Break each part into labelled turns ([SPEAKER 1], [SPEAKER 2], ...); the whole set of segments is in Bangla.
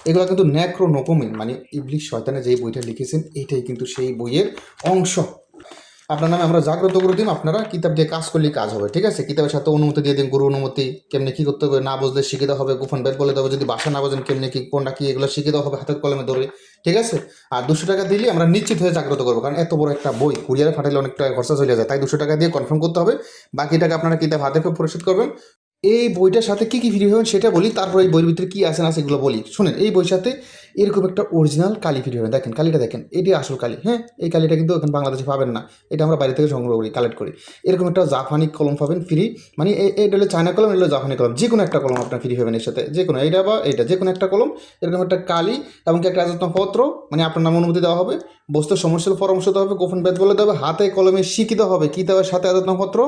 [SPEAKER 1] এগুলো কিন্তু ন্যাক্রোনোকোমিন মানে ইবলিশ শয়তানের যেই বইটা লিখেছেন এটাই কিন্তু সেই বইয়ের অংশ। আপনার নামে আমরা জাগ্রত করে দিন, আপনারা কিতাব দিয়ে কাজ করলেই কাজ হবে, ঠিক আছে? কিতাবের সাথে অনুমতি দিয়ে দিন, গুরু অনুমতি, কেমনি কী করতে হবে না বুঝলে শিখে দেওয়া হবে, গোপন বেদ বলে দেওয়া হবে, যদি ভাষা না বোঝেন কেমনি কী কোনটা কী এগুলো শিখে দেওয়া হবে হাতের কলমে ধরে, ঠিক আছে? আর 200 টাকা দিলে আমরা নিশ্চিত হয়ে জাগ্রত করবো, কারণ এত বড় একটা বই কুরিয়ারে পাঠালে অনেক টাকা খরচা চলে যায়, তাই 200 টাকা দিয়ে কনফার্ম করতে হবে। বাকি টাকা আপনারা কিতাব হাতে পেয়ে পরিশোধ করবেন। এই বইটার সাথে কী কী ফ্রি হবেন সেটা বলি, তারপর এই বইয়ের ভিতরে কী আছে না সেগুলো বলি। শুনেন, এই বইয়ের সাথে এরকম একটা অরিজিনাল কালি ফ্রি হবে। দেখেন কালিটা, দেখেন এটি আসল কালি, হ্যাঁ? এই কালিটা কিন্তু এখন বাংলাদেশে পাবেন না, এটা আমরা বাইরে থেকে সংগ্রহ করি, কালেক্ট করি। এরকম একটা জাপানি কলম পাবেন ফ্রি, মানে এটা হলো চায়না কলম, এটা হলো জাপানি কলম, যে কোনো একটা কলম আপনার ফ্রি হবেন এর সাথে, যে কোনো এইটা বা এটা যে কোনো একটা কলম, এরকম একটা কালি এবং একটা আবেদনপত্র, মানে আপনার নাম অনুমতি দেওয়া হবে, বস্তুর সমস্যার পরামর্শ দেওয়া হবে, গোপন বেদ বলে দেওয়া হবে, হাতে কলমে শিখিত হবে, কিতাবের সাথে আবেদনপত্র,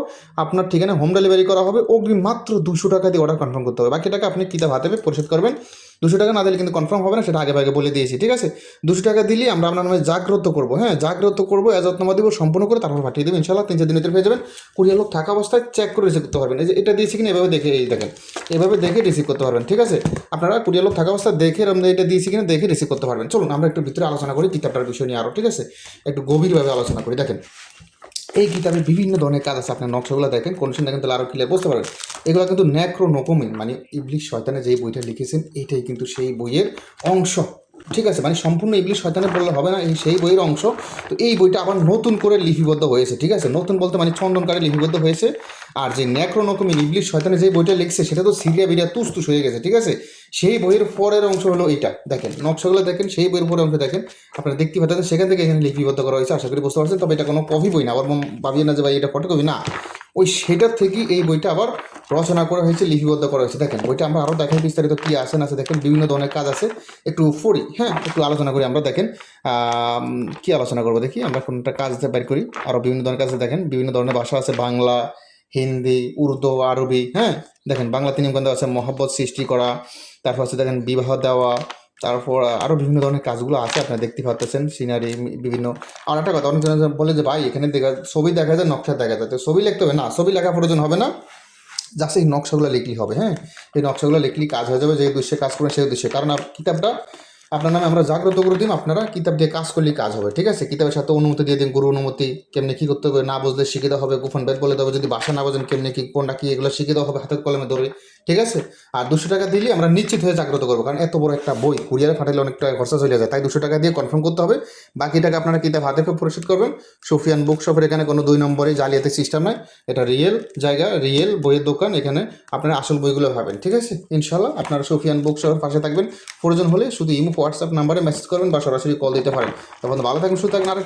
[SPEAKER 1] আপনার ঠিকানা হোম ডেলিভারি করা হবে। অগ্রিম মাত্র 200 টাকা দিয়ে অর্ডার কনফার্ম করতে হবে, বাকি টাকা আপনি কিতাব হাতে পেয়ে পরিশোধ করবেন। 200 টাকা না দিলে কিন্তু কনফার্ম হবে না, সেটা আগে ভাগে বলে দিয়েছি, ঠিক আছে? 200 টাকা দিলে আমরা আপনার নামে জাগ্রত করবো, হ্যাঁ জাগ্রত করবো, এজাজতনামা দিব, সম্পূর্ণ করে তারপর পাঠিয়ে দেবেন ইনশাল্লাহ। 3-4 দিনের ভিতরে পেয়ে যাবেন। কুরিয়ার লোক থাকা অবস্থায় চেক করে রিসিভ করতে পারবেন, এই যে এটা দিয়েছি কিনা এভাবে দেখে, এই দেখেন এভাবে দেখে রিসিভ করতে পারবেন, ঠিক আছে? আপনারা কুরিয়ার লোক থাকা অবস্থায় দেখে আমরা এটা দিয়েছি কিনা দেখে রিসিভ করতে পারবেন। চলুন আমরা একটু ভিতরে আলোচনা করি কিতাবটার বিষয় নিয়ে আরও, ঠিক আছে? একটু গভীরভাবে আলোচনা করি। দেখেন এই কিতাবে বিভিন্ন ধরনের কাজ আছে, আপনার নকশাগুলো দেখেন, কন্ডিশন দেখেন, তাহলে আরও ক্লিয়ার বুঝতে পারবেন। এগুলো কিন্তু ন্যাক্রোনোকোমিন মানে ইবলিশ শয়তানের যেই বইটা লিখেছেন এটাই কিন্তু সেই বইয়ের অংশ, ঠিক আছে? মানে সম্পূর্ণ ইবলিশ শয়তানের বললে হবে না, এই সেই বইয়ের অংশ। তো এই বইটা আবার নতুন করে লিপিবদ্ধ হয়েছে, ঠিক আছে? নতুন বলতে মানে চন্দনকারে লিপিবদ্ধ হয়েছে। আর যে ন্যাক্রোনোকোমিন ইবলিশ শয়তানের যে বইটা লিখছে সেটা তো সিরিয়া বিরিয়া তুস হয়ে গেছে, ঠিক আছে? সেই বইয়ের পরের অংশ হলো এইটা, দেখেন নকশাগুলো দেখেন, সেই বইয়ের পরের অংশ দেখেন, আপনারা দেখতে পাচ্ছেন, সেখান থেকে এখানে লিপিবদ্ধ করা হয়েছে, আশা করি বুঝতে পারছেন। তবে এটা কোনো কপি বই না, আবার ভাবিয়ে না যে ভাই এটা ফটোকপি না, ওই সেটার থেকেই এই বইটা আবার রচনা করা হয়েছে, লিপিবদ্ধ করা হয়েছে। দেখেন বইটা আমরা আরও দেখেন বিস্তারিত কী আছে না আছে, দেখেন বিভিন্ন ধরনের কাজ আছে, একটু পড়ি, হ্যাঁ একটু আলোচনা করি আমরা। দেখেন কী আলোচনা করবো দেখি আমরা, কোনটা কাজ বের করি। আরও বিভিন্ন ধরনের কাজ আছে, দেখেন বিভিন্ন ধরনের ভাষা আছে, বাংলা, হিন্দি, উর্দু, আরবি, হ্যাঁ দেখেন বাংলা 3 নিয়মকানুন আছে, মহব্বত সৃষ্টি করা, তারপর হচ্ছে দেখেন বিবাহ দেওয়া, তারপর আরও বিভিন্ন ধরনের কাজগুলো আছে, আপনারা দেখতে পাচ্ছেন, সিনারি বিভিন্ন। আর একটা কথা, অনেকজন বলে যে ভাই এখানে ছবি দেখা যায়, নকশা দেখা যায়, তো ছবি লিখতে হবে না, ছবি লেখা প্রয়োজন হবে না, জাস্ট এই নকশাগুলো লিখলেই হবে, হ্যাঁ এই নকশাগুলো লিখলেই কাজ হয়ে যাবে, যে উদ্দেশ্যে কাজ করবেন সেই উদ্দেশ্যে। কারণ কিতাবটা আপনার নামে আমরা জাগ্রত করে দিন, আপনারা কিতাব দিয়ে কাজ করলেই কাজ হবে, ঠিক আছে? কিতাবের সাথে অনুমতি দিয়ে দিন, গুরু অনুমতি, কেমনি কী করতে হবে না বুঝলে শিখে দেওয়া হবে, গোপন বেদ বলে দেওয়া হবে, যদি ভাষা না বোঝেন কেমনি কী কোনটা কী এগুলো শিখে দেওয়া হবে হাতের কলমে ধরে, ঠিক আছে? আর 200 টাকা দিলে আমরা নিশ্চিত হয়ে জাগ্রত করবো, কারণ এত বড় একটা বই কুরিয়ারে পাঠালে অনেক টাকা খরচা চলে যায়, তাই 200 টাকা দিয়ে কনফার্ম করতে হবে। বাকি টাকা আপনারা কিতাব হাতে পেয়ে পরিশোধ করবেন। সুফিয়ান বুক শপের এখানে কোনো 2 নম্বরে জালিয়াতি সিস্টেম নয়, এটা রিয়েল জায়গা, রিয়েল বইয়ের দোকান, এখানে আপনারা আসল বইগুলো পাবেন, ঠিক আছে? ইনশাল্লাহ আপনারা সুফিয়ান বুক শপের পাশে থাকবেন। প্রয়োজন হলে শুধু ইমো হোয়াটসঅ্যাপ নাম্বারে মেসেজ করবেন বা সরাসরি কল দিতে পারেন। তখন ভালো থাকবেন, সুস্থ থাকবেন। আরেকটা